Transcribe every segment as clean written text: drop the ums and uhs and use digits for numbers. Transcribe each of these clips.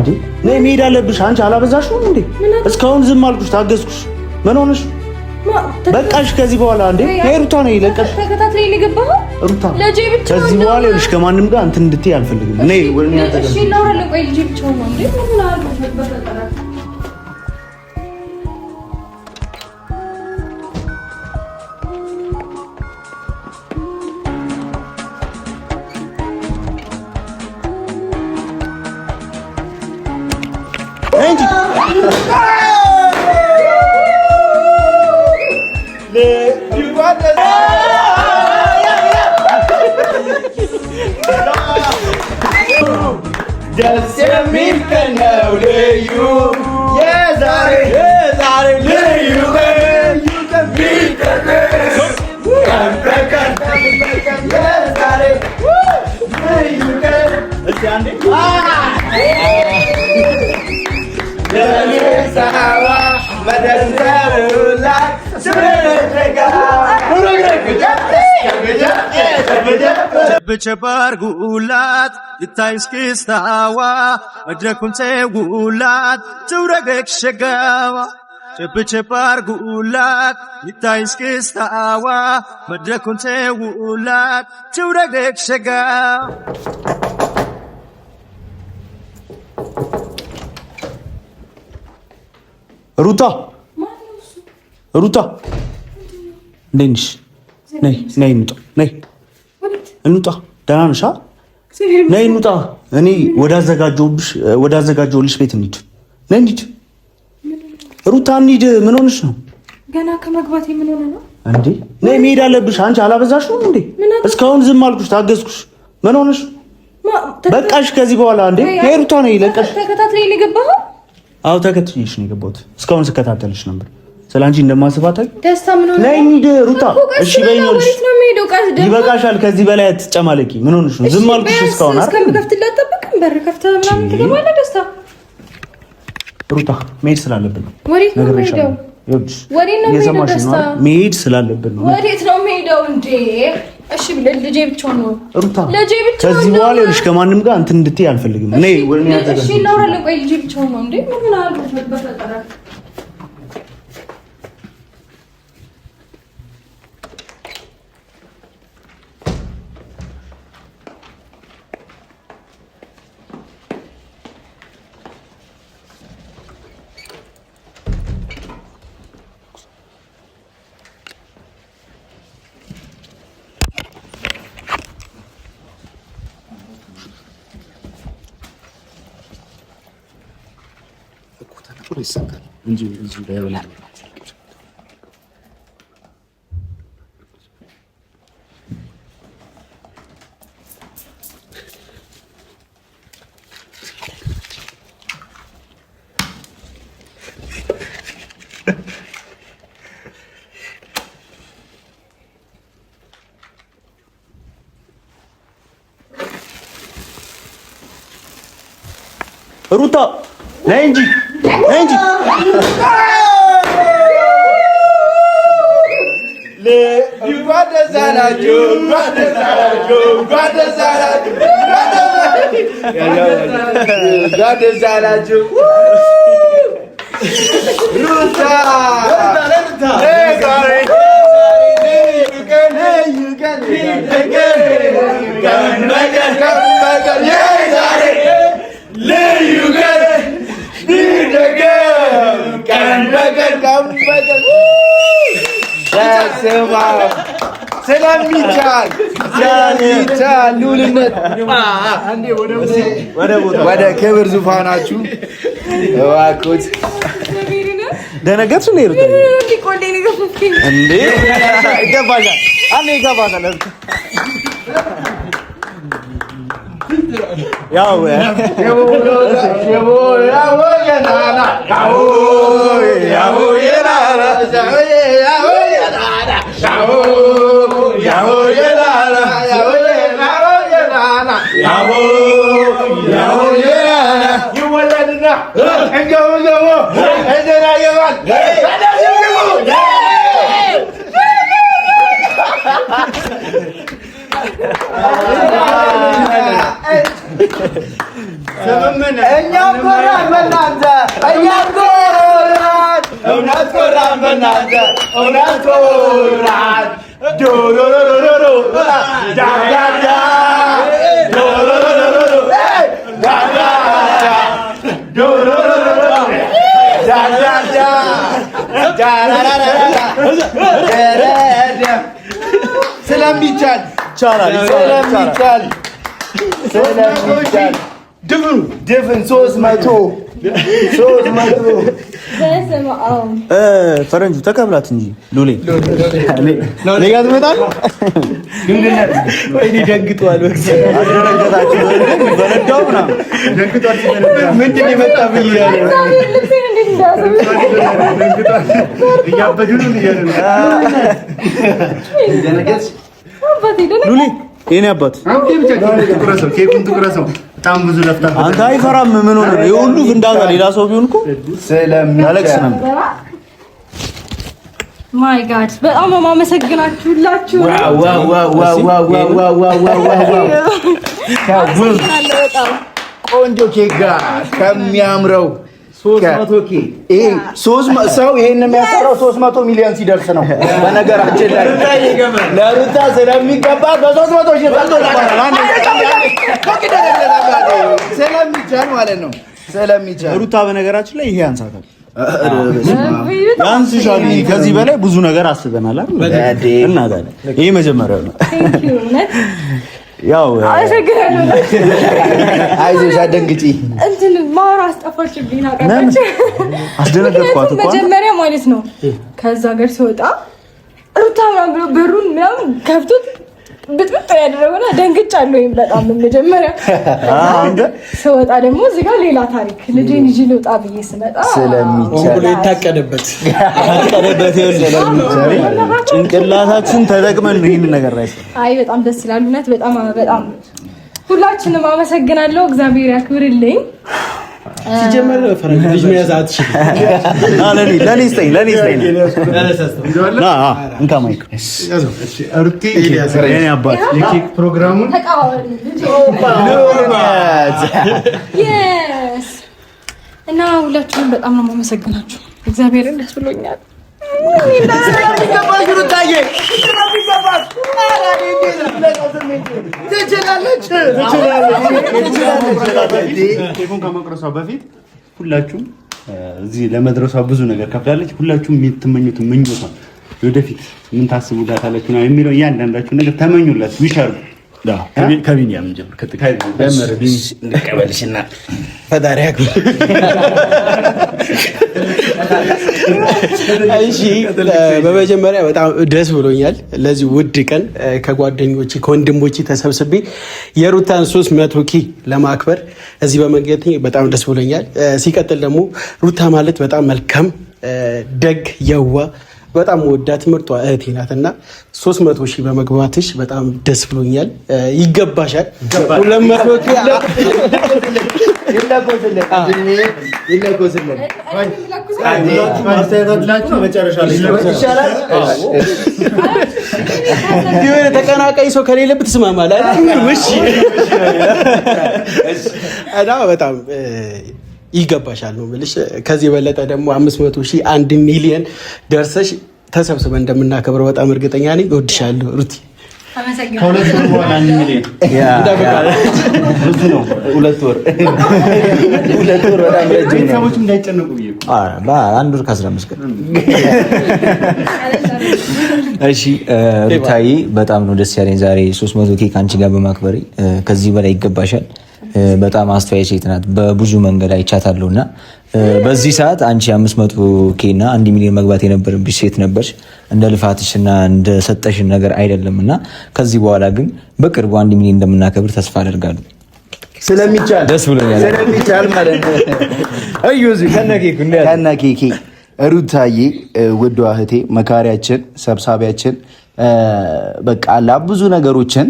እንዴ ነይ መሄድ አለብሽ። አንቺ አላበዛሽም እንዴ? እስካሁን ዝም አልኩሽ፣ ታገዝኩሽ። ምን ሆነሽ? በቃሽ። ከዚህ በኋላ እንዴ ሩታ ነው ይለቀሽ። ተከታትለኝ ልገባህ ሩታ። ልጄ ብቻ ከዚህ በኋላ ይኸውልሽ ከማንም ጋር እንትን እንድትይ አልፈልግም። ነይ ወደ እኔ አጠገብ። እሺ እናወራለን። ቆይ ልጄ ብቻ ነው እንዴ? ምን አልኩሽ? በፈጠራት ደስ የሚል ቀን ነው ልዩ የዛሬ ልዩ ቀን ቢቀርስ ቀን በቀን የዛሬ ልዩ ቀን ለሚሰዋ መደንዘሩላት ቸብ አድርጉላት ይታይ እስክስታዋ መድረኩን ተውላት ትውረገግ ሸጋዋ ቸብ አድርጉላት ይታይ እስክስታዋ መድረኩን ተውላት ትውረገግ ሸጋዋ ሩታ እንዴት ነሽ? ነይ እንውጣ። ደህና ነሽ? ነይ እንውጣ። እኔ ወዳዘጋጀሁልሽ ቤት እንሂድ። ነይ እንሂድ ሩታ እንሂድ። ምን ሆነሽ ነው? ገና ከመግባቴ ምን ሆነ ነው እንዴ? ነይ መሄድ አለብሽ። አንቺ አላበዛሽም እንዴ? እስካሁን ዝም አልኩሽ፣ ታገዝኩሽ። ምን ሆነሽ? በቃሽ። ከዚህ በኋላ እንዴ ሩታ ነው ይለቀሽ። ተከታትለኝ ልገባህ? አዎ ተከትዬሽ ነው የገባሁት። እስካሁን ስከታተልሽ ነበር። ስለአንቺ እንደማስባት ደስታ ምን ሆነ? ነይ እንሂድ ሩታ። እሺ በይኝልሽ። ይበቃሻል። ከዚህ በላይ አትጨማለቂ። ምን ሆነሽ ነው? ዝም አልኩሽ እስካሁን አይደል? እስከምከፍትላት ጠብቅም። በር ከፍተህ ምናምን ትገባለህ። ደስታ ሩታ መሄድ ስላለብን ነው። ወዴት ነው የምሄደው? ወዴት ነው የምሄደው? ደስታ መሄድ ስላለብን ነው። ወዴት ነው የምሄደው እንዴ? እሺ ብለህ ልጄ ብቻ ነው ሩታ። ልጄ ብቻ ነው። ከዚህ በኋላ ይኸውልሽ ከማንም ጋር እንትን እንድትይ አልፈልግም። ነይ ወደ እኔ አጠገብ። እሺ እናወራለን። ቆይ ልጄ ብቻ ነው እንዴ? ምን አልኩሽ? በፈጠራት ይሳካል እንጂ እዚህ ላይ ወላ ሩታ ነይ እንጂ ስለሚቻል ሉልነት ወደ ክብር ዙፋናችሁ እባክዎት። ደነገርሽ ነው ይሩት እንዴ? ይገባሻል። አንዴ ይገባታል። ያው እኛም ኮራን በእናንተ እኛም ኮራን እውነት ኮራን በእናንተ እውነት ኮራን ዶሮሮሮሮ ዳዳዳ ዶሮሮሮሮ ዳዳዳ ዶሮሮሮሮ ዳዳዳ ዳራራራ ስለሚቻል ድፍን 300 ፈረንጁ ተቀብላት እንጂ ሉሌ ሌጋ ትመጣል። ወይኔ ደንግጧል። በነዳው ምናምን ምንድን የመጣ ሉሌ የኔ አባት በጣም ብዙ ለፍታ አንተ አይፈራም። ምን ሆነ ነው የሁሉ ፍንዳታ? ሌላ ሰው ቢሆን እኮ ስለሚያለቅስ ነበር። ማይ ጋድ በጣም ማመሰግናችሁ ሁላችሁ። ቆንጆ ኬክ ጋር ከሚያምረው 300 ኬክ ይሄ ሰው ይሄን የሚያሰራው 300 ሚሊዮን ሲደርስ ነው። በነገራችን ላይ ለሩታ ስለሚገባ በ300 ሺህ ስለሚቻል ማለት ነው። ስለሚቻል ሩታ በነገራችን ላይ ይሄ አንሳታል ያንስሻል። ከዚህ በላይ ብዙ ነገር አስበናል አይደል? እና ታዲያ ይሄ መጀመሪያው ነው። ያው አይዞሽ አትደንግጪ። እንትን ማውራ አስጠፋችብኝ። አስደነገጥኳት እኮ መጀመሪያ ማለት ነው። ከዛ ሀገር ሲወጣ ሩታ ምናምን ብሎ በሩን ምናምን ከፍቶት ብጥብጥ ያደረገውና ደንግጫለሁ በጣም መጀመሪያ። ስወጣ ደግሞ እዚህ ጋር ሌላ ታሪክ ልጄን ይዤ ልወጣ ብዬ ስመጣ ስለሚቻል የታቀደበት ጭንቅላታችን ተጠቅመን ነው ይሄን ነገር ላይ። አይ በጣም ደስ ይላል እውነት። በጣም ሁላችንም አመሰግናለሁ። እግዚአብሔር ያክብርልኝ። ሲጀመር ፈረንጅ ልጅ መያዝ አትችልም። ለኔ ስጠኝ እንካ ማይክ የኔ አባት የኬክ ፕሮግራሙን እና ሁላችሁም በጣም ነው የማመሰግናችሁ። እግዚአብሔርን ደስ ብሎኛል። ኬኩን ከመቁረሷ በፊት ሁላችሁም እዚህ ለመድረሷ ብዙ ነገር ከፍላለች። ሁላችሁም የምትመኙት ምኞቷን ወደፊት ምን ታስቡላታላችሁ ነው የሚለው እያንዳንዳችሁ ነገር ተመኙላት። ዊሻሉ ከቢኒያም ጀምር እንቀበልሽና ፈጣሪ ያክብር። እሺ በመጀመሪያ በጣም ደስ ብሎኛል። ለዚህ ውድ ቀን ከጓደኞቼ ከወንድሞቼ ተሰብስቤ የሩታን 300 ኬ ለማክበር እዚህ በመገኘቴ በጣም ደስ ብሎኛል። ሲቀጥል ደግሞ ሩታ ማለት በጣም መልካም ደግ የዋ በጣም ወዳት ምርጧ እህቴ ናትና 300 ሺህ በመግባትሽ በጣም ደስ ብሎኛል። ይገባሻል። 200 ኬ ተቀናቃይ ሰው ከሌለበት ትስማማለህ? እና በጣም ይገባሻል ነው የምልሽ። ከዚህ የበለጠ ደግሞ 500 ሺህ 1 ሚሊዮን ደርሰሽ ተሰብስበን እንደምናከብረው በጣም እርግጠኛ ነኝ። እወድሻለሁ ሩቲ። ከሁለት ወር በኋላ 1 ሚሊዮን ብዙ ነው። 2 ወር በጣም ረጅም ነው። ሰዎች እንዳይጨነቁ ብዬ በአንድ ወር ከ15 ቀን። እሺ ሩታዬ በጣም ነው ደስ ያለኝ ዛሬ 300 ኬክ አንቺ ጋር በማክበሬ። ከዚህ በላይ ይገባሻል። በጣም አስተዋይ ሴት ናት። በብዙ መንገድ አይቻታለሁ እና በዚህ ሰዓት አንቺ 500 ኬ እና 1 ሚሊዮን መግባት የነበረብሽ ሴት ነበርሽ። እንደ ልፋትሽ እና እንደ ሰጠሽን ነገር አይደለም እና ከዚህ በኋላ ግን በቅርቡ 1 ሚሊዮን እንደምናከብር ተስፋ አደርጋለሁ። ስለሚቻል ደስ ብሎኛል። ስለሚቻል ማለት ነው። እዩዚ ከነኬኬ ሩታዬ ውዷ እህቴ፣ መካሪያችን፣ ሰብሳቢያችን በቃ ብዙ ነገሮችን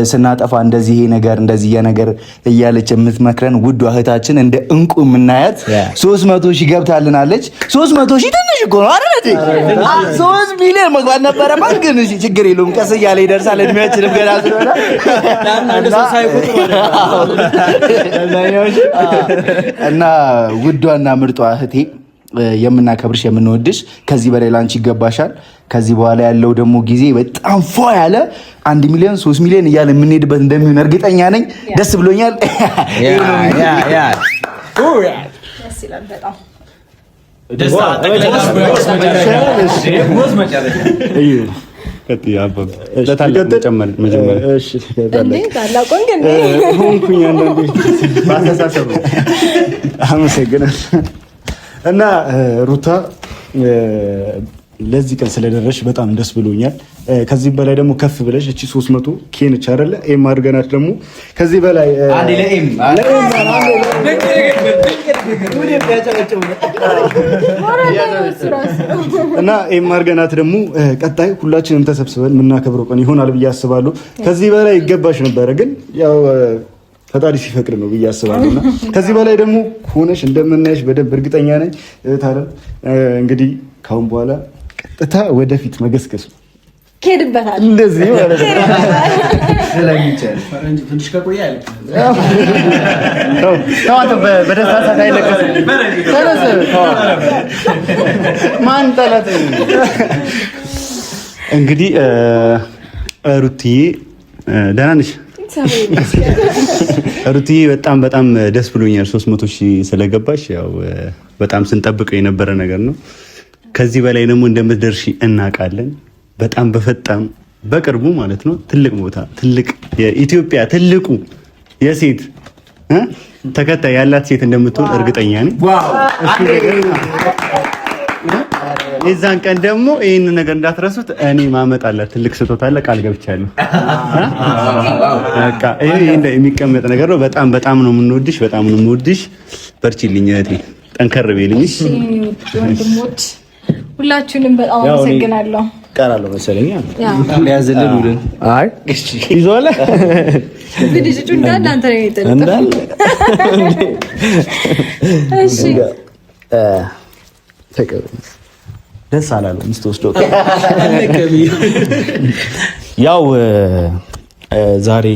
ስናጠፋ እንደዚህ ነገር እንደዚህ የነገር እያለች የምትመክረን ውዷ እህታችን እንደ እንቁ የምናያት 300 ሺህ ገብታልናለች። 300 ሺህ ትንሽ እኮ ነው አይደል? 3 ሚሊዮን መግባት ነበረባት፣ ግን እሺ ችግር የለውም ቀስ እያለ ይደርሳል። እድሜያችንም ገና ስለሆነ እና ውዷና ምርጧ እህቴ የምናከብርሽ የምንወድሽ፣ ከዚህ በላይ ላንቺ ይገባሻል። ከዚህ በኋላ ያለው ደግሞ ጊዜ በጣም ፏ ያለ 1 ሚሊዮን 3 ሚሊዮን እያለ የምንሄድበት እንደሚሆን እርግጠኛ ነኝ። ደስ ብሎኛል። ደስ ይላል በጣም እና ሩታ ለዚህ ቀን ስለደረሽ በጣም ደስ ብሎኛል። ከዚህ በላይ ደግሞ ከፍ ብለሽ እቺ 300 ኬንች አይደለ ኤም አድርገናት ደግሞ ከዚህ በላይ አንዴ ለኤም እና ኤም አድርገናት ደግሞ ቀጣይ ሁላችንም ተሰብስበን የምናከብረው ቀን ይሆናል ብዬ አስባለሁ። ከዚህ በላይ ይገባሽ ነበረ፣ ግን ያው ፈጣሪ ሲፈቅድ ነው ብዬ አስባለሁና ከዚህ በላይ ደግሞ ሆነሽ እንደምናይሽ በደንብ እርግጠኛ ነኝ። ታዲያ እንግዲህ ካሁን በኋላ ቀጥታ ወደፊት መገስገስ ነው። ከሄድበታል እንደዚህ ማለት ነው። ስለሚቻል ፈረንጅ ትንሽ ከቆየ አይደል? በደስታ ሰዓት አይለቀስም። ማን ጠላት እንግዲህ ሩትዬ ደህና ነሽ? ሩትዬ በጣም በጣም ደስ ብሎኛል 300 ሺህ ስለገባሽ። ያው በጣም ስንጠብቀው የነበረ ነገር ነው። ከዚህ በላይ ደግሞ እንደምትደርሺ እናውቃለን። በጣም በቅርቡ ማለት ነው ትልቅ ቦታ ትልቅ የኢትዮጵያ ትልቁ የሴት ተከታይ ያላት ሴት እንደምትሆን እርግጠኛ ነኝ። የዛን ቀን ደግሞ ይህን ነገር እንዳትረሱት። እኔ ማመጣላት ትልቅ ስጦታ አለ፣ ቃል ገብቻለሁ። በቃ ይሄ የሚቀመጥ ነገር ነው። በጣም ነው የምንወድሽ፣ በጣም ነው የምወድሽ። በርቺልኝ እህቴ፣ ጠንከር በይልኝ። ወንድሞች ሁላችሁንም በጣም አመሰግናለሁ። ቀራለሁ መሰለኝ ያዘልሉልን። አይ ይዟል እንግዲህ ልጁ እንዳለ አንተ ነው የጠጣው። እሺ ደስ አላለም ስትወስደው። ያው ዛሬ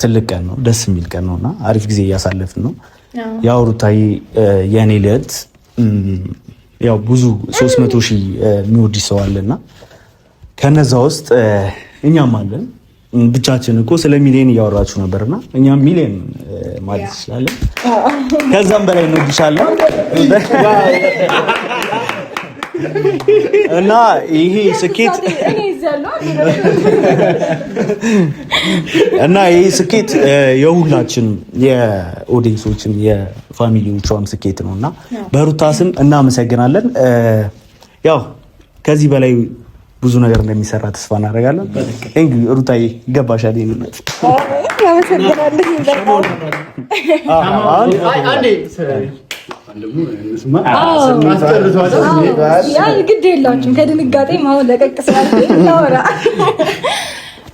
ትልቅ ቀን ነው፣ ደስ የሚል ቀን ነውና አሪፍ ጊዜ እያሳለፍን ነው። ያው ሩታዬ የኔ ልዕልት ያው ብዙ 300 ሺህ የሚወድ ሰው አለና ከነዛ ውስጥ እኛም አለን። ብቻችን እኮ ስለ ሚሊዮን እያወራችሁ ነበርና እኛም ሚሊዮን ማለት እንችላለን፣ ከዛም በላይ እንወድሻለን። እና ይሄ ስኬት የሁላችን የኦዲየንሶችን የፋሚሊዎቿም ስኬት ነው እና በሩታ ስም እናመሰግናለን። ያው ከዚህ በላይ ብዙ ነገር እንደሚሰራ ተስፋ እናደርጋለን። እንግዲህ ሩታዬ ይገባሻል። ግድ የላችሁም ከድንጋጤ ማሁን ለቀቅ ስላወራ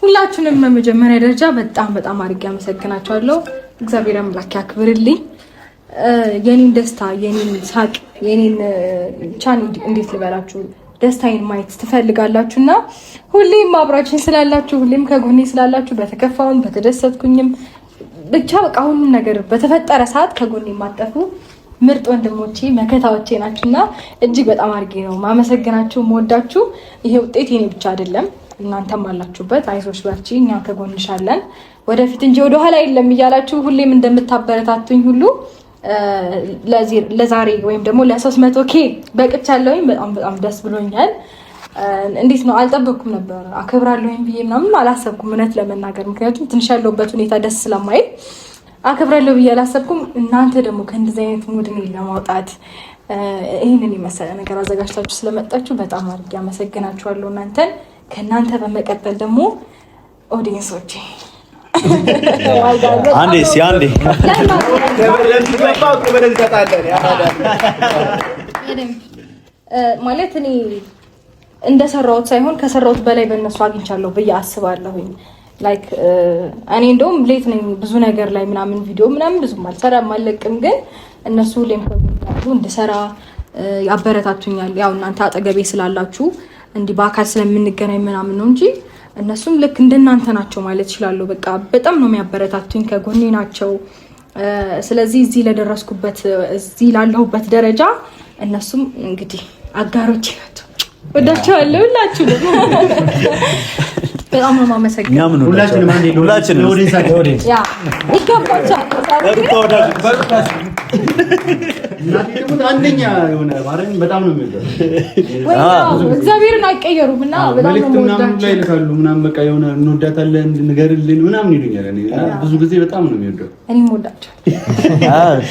ሁላችሁንም በመጀመሪያ ደረጃ በጣም አድርጌ አመሰግናችኋለሁ። እግዚአብሔር አምላክ ያክብርልኝ። የኔን ደስታ፣ የኔን ሳቅ፣ የኔን ቻን እንዴት ልበላችሁ ደስታዬን ማየት ትፈልጋላችሁና ሁሌም አብራችሁኝ ስላላችሁ፣ ሁሌም ከጎኔ ስላላችሁ፣ በተከፋውም በተደሰትኩኝም ብቻ በቃ ሁሉም ነገር በተፈጠረ ሰዓት ከጎኔ የማጠፉ ምርጥ ወንድሞቼ መከታዎቼ ናችሁና እጅግ በጣም አድርጌ ነው ማመሰግናችሁ፣ መወዳችሁ። ይሄ ውጤት የኔ ብቻ አይደለም፣ እናንተም አላችሁበት። አይዞሽ በርቺ፣ እኛ ከጎንሻለን ወደፊት እንጂ ወደ ኋላ የለም እያላችሁ ሁሌም እንደምታበረታቱኝ ሁሉ ለዛሬ ወይም ደግሞ ለ300K በቅቻለሁኝ። በጣም ደስ ብሎኛል። እንዴት ነው አልጠበቅኩም ነበር አከብራለሁኝ ብዬ ምናምን አላሰብኩም እውነት ለመናገር፣ ምክንያቱም ትንሽ ያለሁበት ሁኔታ ደስ ስለማይል አከብራለሁ ብዬ አላሰብኩም። እናንተ ደግሞ ከእንደዚህ አይነት ሙድን ለማውጣት ይህንን የመሰለ ነገር አዘጋጅታችሁ ስለመጣችሁ በጣም አድርጌ አመሰግናችኋለሁ እናንተን። ከእናንተ በመቀጠል ደግሞ ኦዲየንሶቼ አንዴ ማለት እኔ እንደሰራሁት ሳይሆን ከሰራሁት በላይ በእነሱ አግኝቻለሁ ብዬ አስባለሁኝ። ላይክ እኔ እንደውም ሌት ነኝ ብዙ ነገር ላይ ምናምን ቪዲዮ ምናምን ብዙም አልሰራም አልለቅም፣ ግን እነሱ ሁሌም ከጎኔ እንድሰራ ያበረታቱኛል። ያው እናንተ አጠገቤ ስላላችሁ እንዲህ በአካል ስለምንገናኝ ምናምን ነው እንጂ እነሱም ልክ እንደናንተ ናቸው ማለት እችላለሁ። በቃ በጣም ነው የሚያበረታቱኝ፣ ከጎኔ ናቸው። ስለዚህ እዚህ ለደረስኩበት እዚህ ላለሁበት ደረጃ እነሱም እንግዲህ አጋሮቼ ናቸው። ወዳቸዋለሁ ሁላችሁ በጣም ነው የማመሰግነው። ሁላችንም ያ ይገባቻል። አንደኛ የሆነ ማረኝ በጣም ነው የሚወደው። እግዚአብሔርን አይቀየሩም እና በጣም ነው ምናምን ላይ ልካሉ ምናምን በቃ የሆነ እንወዳታለን ንገርልን ምናምን ይሉኛል። ብዙ ጊዜ በጣም ነው የሚወደው። እኔም ወዳቸው።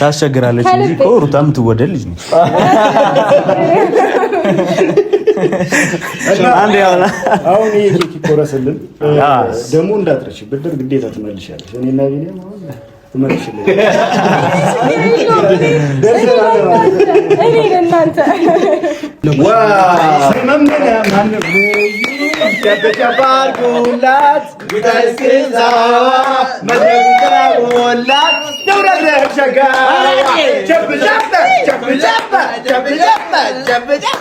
ታስቸግራለች እንጂ እኮ ሩታ የምትወደድ ልጅ ነች። አንድ ያውና አሁን ይሄ ኬክ ይቆረስልን ደግሞ እንዳትረሽ ብድር ግዴታ ትመልሻለሽ። እኔና ቢኒያም ትመልሽልኝ እኔ ለእናንተ መመለ ማነው ተበጨባርኩላት ቢታስከዛ መደጉታውላት ደውረደ ሸጋ ቸብቸብ ቸብቸብ ቸብቸብ ቸብቸብ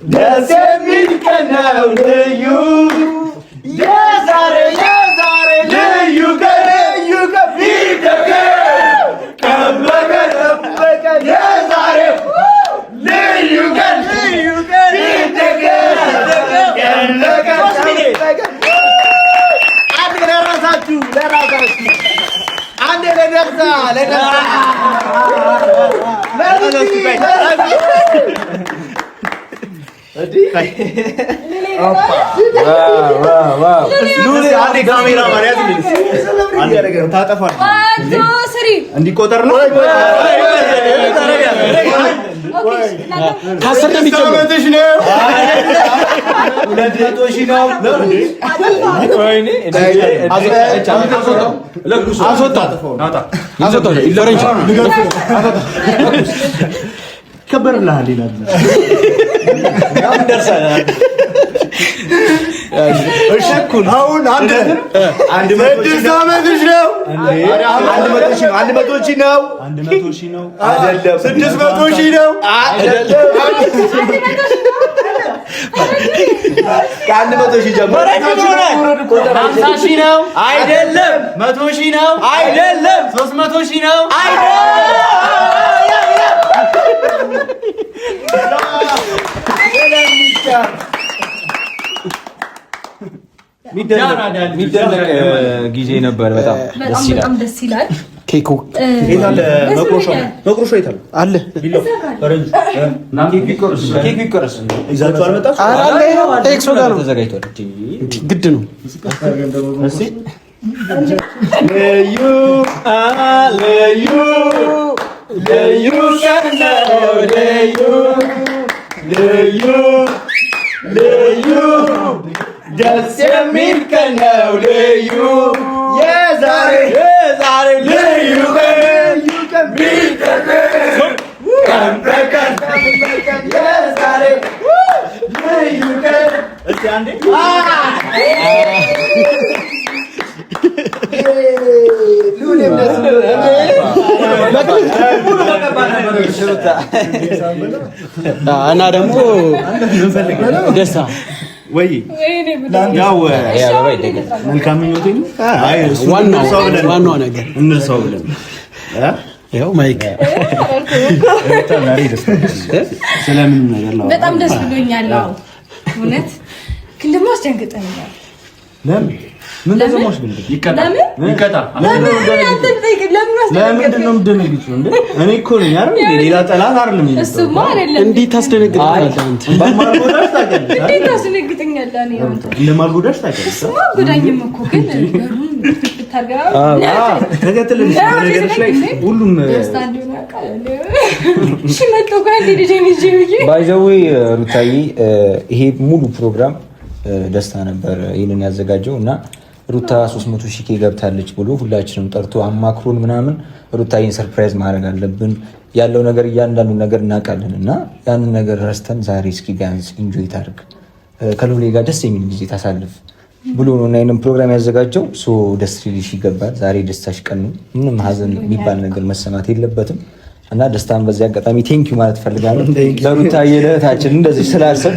ደስ የሚል ቀን ነው ልዩ የዛሬ ልዩ ቀን ቢደገም ቀን በቀን የዛሬው ልዩ ቀን ቢደገም ቀን በቀን አንድ ለራሳችሁ አንድ ለደብዛ እንዲቆጠር ነው። ከአስር ነው የሚጨምረው። ይከበርልሃል ይላል። አሁን አንድ ስድስት ዓመትሽ ነው። 100 ሺህ ነው አይደለም? 600 ሺህ ነው አይደለም? ከ100 ሺህ ጀምሮ 50 ሺህ ነው አይደለም? 100 ሺህ ነው አይደለም? 300 ሺህ ነው አይደለም? የሚደነቅ ጊዜ ነበር። በጣም ደስ ይላል። ኬኩ መቁረሾ የታለ አለ? ኬክ ይቆረስ ይዛችሁ አልመጣችሁ? ኤክሶ ጋር ነው ተዘጋጅቷል። ግድ ነው። ልዩ ደስ የሚል ቀን ነው ልዩ የዛሬ ልዩ ቀን ቢደገም ቀን በቀን የዛሬ ልዩ ቀን እስቲ አንዴ እና ደግሞ ደስታ ወይ ያው መልካም ምኞቴ ነው። አይ ዋናው ነገር እንርሳው ብለን ያው ማይክ ስለምንም ነገር ነው። በጣም ደስ ብሎኛል። እውነት ግን ደግሞ አስደንግጠኛል። ለምን ምን ተሰማሽ ግን? ይቀጣ ለምን እንደምትደነግጡ እንዴ? እኔ እኮ ነኝ አይደል? ሌላ ጠላት አይደለም። እሱማ አይደለም። እንዴት ታስደነግጣለህ አንተ? በማልጎዳሽ ታውቂያለሽ። እንዴት ታስደነግጠኛለህ? እኔ አንተ እንደማልጎዳሽ ታውቂያለሽ። እሱማ ጎዳኝም እኮ ግን ተከትልልሽ ነገርሽ ላይ ሁሉም ባይዘዌ ሩታዬ ይሄ ሙሉ ፕሮግራም ደስታ ነበር ይህንን ያዘጋጀው እና ሩታ 300 ሺህ ገብታለች ብሎ ሁላችንም ጠርቶ አማክሮን ምናምን ሩታዬን ሰርፕራይዝ ማድረግ አለብን ያለው ነገር እያንዳንዱ ነገር እናውቃለን እና ያንን ነገር ረስተን ዛሬ እስኪ ቢያንስ ኢንጆይ ታድርግ ከሎሌ ጋር ደስ የሚል ጊዜ ታሳልፍ ብሎ ነው እና ይህንን ፕሮግራም ያዘጋጀው። ደስ ሊልሽ ይገባል። ዛሬ ደስታሽ ቀን ነው። ምንም ሀዘን የሚባል ነገር መሰማት የለበትም እና ደስታን በዚህ አጋጣሚ ቴንኪዩ ማለት ፈልጋለሁ ለሩታዬ እህታችን እንደዚህ ስላሰብ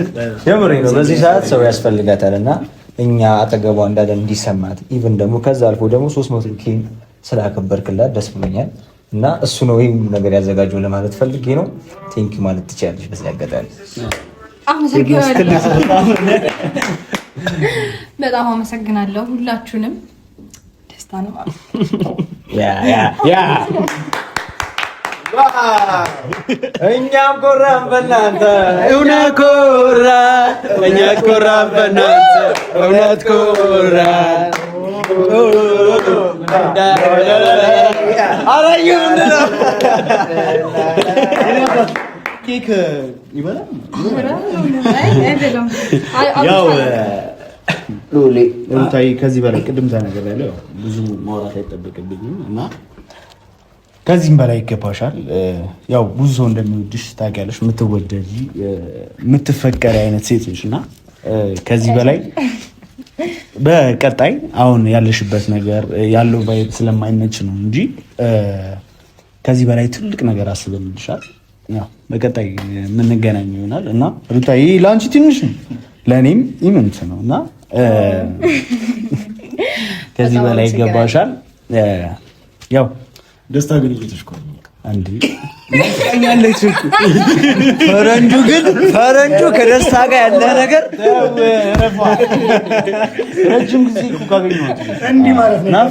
የምሬ ነው። በዚህ ሰዓት ሰው ያስፈልጋታል እና እኛ አጠገቧ እንዳለን እንዲሰማት ኢቭን ደግሞ ከዛ አልፎ ደግሞ 300 ኬን ስላከበርክላት ደስ ብሎኛል እና እሱ ነው ይሄ ነገር ያዘጋጀው ለማለት ፈልጌ ነው። ቴንኪዩ ማለት ትችላለሽ በዚህ አጋጣሚ። በጣም አመሰግናለሁ ሁላችሁንም። ደስታ ነው እኛም ኮራን በእናንተ እውነት ኮራ እኛ ኮራን በእናንተ እውነት ኮራ ኬክ ይበላል። ያው ሎሌ ሩታዬ ከዚህ በላይ ቅድም ተናግሬያለሁ። ብዙ ማውራት አይጠበቅብኝም እና ከዚህም በላይ ይገባሻል። ያው ብዙ ሰው እንደሚወድሽ ታውቂያለሽ። የምትወደጂ የምትፈቀሪ አይነት ሴት ነሽ እና ከዚህ በላይ በቀጣይ አሁን ያለሽበት ነገር ያለው ቫይብ ስለማይመች ነው እንጂ ከዚህ በላይ ትልቅ ነገር አስበንልሻል። ያው በቀጣይ የምንገናኝ ይሆናል እና ሩታዬ ለአንቺ ትንሽ ነው ለእኔም ኢምንት ነው እና ከዚህ በላይ ይገባሻል። ያው ደስታ ግን እየተሽኮ አንዴ ያለች ፈረንጁ ከደስታ ጋር ያለ ነገር ረጅም ጊዜ እኮ ካገኘሁት እንዲህ ማለት ነው።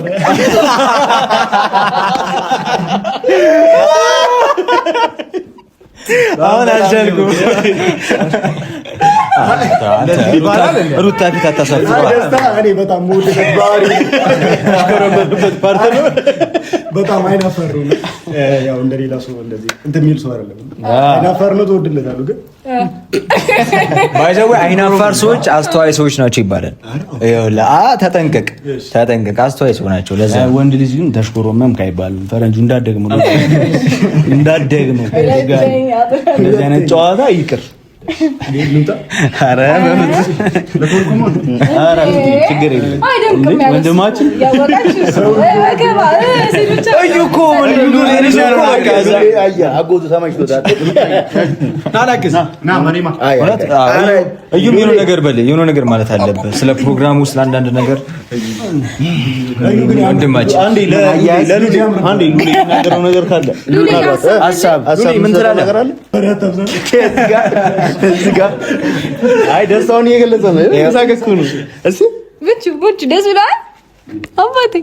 አሁን አልቻልኩም። ሩታ ፊት አታሳፍር። ደስታ እኔ በጣም ሞደስ ባሪ ፓርት ነው። በጣም አይናፈር ነው። ያው እንደሌላ ሰው እንደዚህ እንትን የሚል ሰው አይደለም። አይናፈር ነው ተወድለታሉ። ግን ባይዘው አይናፋር ሰዎች አስተዋይ ሰዎች ናቸው ይባላል። ተጠንቀቅ፣ አስተዋይ ሰው ናቸው። ለዛ ወንድ ልጅ ግን ተሽኮሮመም ካይባል ፈረንጁ እንዳደግሞ እንደዚህ አይነት ጨዋታ ይቅር። ችግር የለም ወንድማችን አጎቱ ተመችቶታል። የሆነ ነገር በል የሆነ ነገር ማለት አለበት ስለ ፕሮግራሙ ውስጥ አንዳንድ ነገር ወንድማችን ነገር ካለ ሀሳብ ምን ትላለህ? አይ ደስታውን እየገለጸ ነው። እየሳቀኩ ነው። እሺ ብቻ ደስ ብሏል አባቴ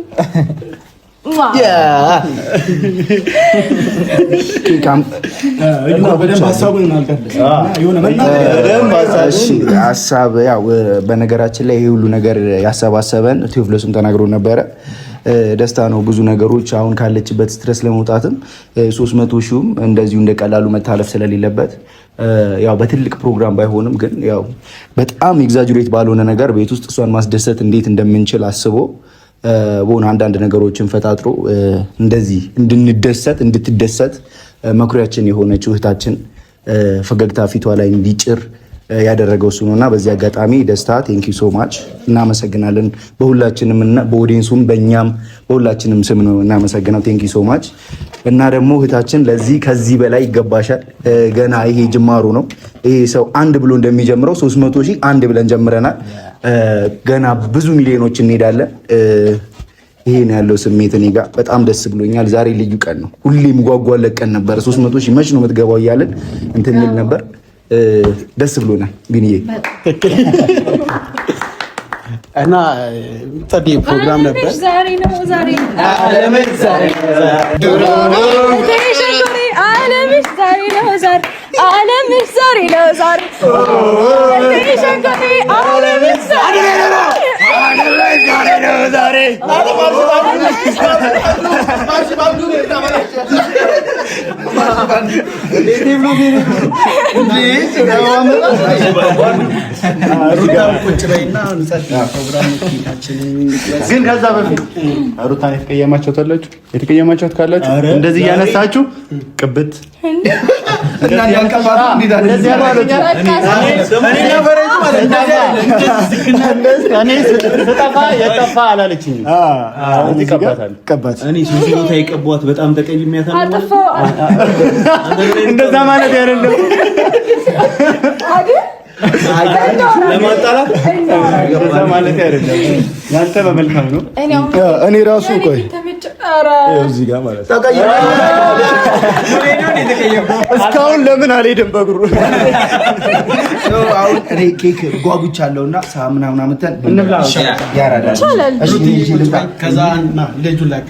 ሀሳብ ያው በነገራችን ላይ ይሄ ሁሉ ነገር ያሰባሰበን ቴዎፍሎስም ተናግሮ ነበረ። ደስታ ነው። ብዙ ነገሮች አሁን ካለችበት ስትረስ ለመውጣትም 300 ሺህም እንደዚሁ እንደቀላሉ መታለፍ ስለሌለበት ያው በትልቅ ፕሮግራም ባይሆንም ግን ያው በጣም ኤግዛጅሬት ባልሆነ ነገር ቤት ውስጥ እሷን ማስደሰት እንዴት እንደምንችል አስቦ በሆነ አንዳንድ ነገሮችን ፈጣጥሮ እንደዚህ እንድትደሰት መኩሪያችን የሆነችው እህታችን ፈገግታ ፊቷ ላይ እንዲጭር ያደረገው እሱ ነውና በዚህ አጋጣሚ ደስታ ቴንክ ዩ ሶ ማች እናመሰግናለን። በሁላችንም እና በኦዲየንሱም በእኛም በሁላችንም ስም ነው እናመሰግናው። ቴንክ ዩ ሶ ማች እና ደግሞ እህታችን ከዚህ በላይ ይገባሻል። ገና ይሄ ጅማሩ ነው። ይሄ ሰው አንድ ብሎ እንደሚጀምረው 300 ሺህ አንድ ብለን ጀምረናል። ገና ብዙ ሚሊዮኖች እንሄዳለን። ይሄ ነው ያለው ስሜት። እኔ ጋር በጣም ደስ ብሎኛል። ዛሬ ልዩ ቀን ነው። ሁሌም ጓጓለት ቀን ነበር። 300 ሺህ መች ነው የምትገባው እያለን እንትን እንል ነበር። ደስ ብሎናል ቢኒዬ እና ጸዴ ፕሮግራም ነበር። ዛሬ ነው ዛሬ ዓለምሽ ዛሬ ዓለምሽ ዛሬ ነው ዛሬ ዓለምሽ ዛሬ ነው ዛሬ ሸንኮሬ ዓለምሽ ዛሬ ነው ዛሬ ግን ከዛ በፊት ሩታን የተቀየማችኋት ካላችሁ እንደዚህ እያነሳችሁ ቅብት ስጠፋ የጠፋ አላለችኝም። የቀቧት በጣም ተቀይሜያታለሁ። እንደዛ ማለት አይደለም። ለማጣላት እንደዛ ማለት አይደለም። ያንተ በመልካም ነው። እኔ ራሱ ቆይ እዚህ ጋር ማለት እስካሁን ለምን አልሄድም በእግሩ? አሁን እኔ ኬክ ጓጉቻለሁ እና ምናምን አምጥተን ያራዳል። ከዛ ልጁ ላይ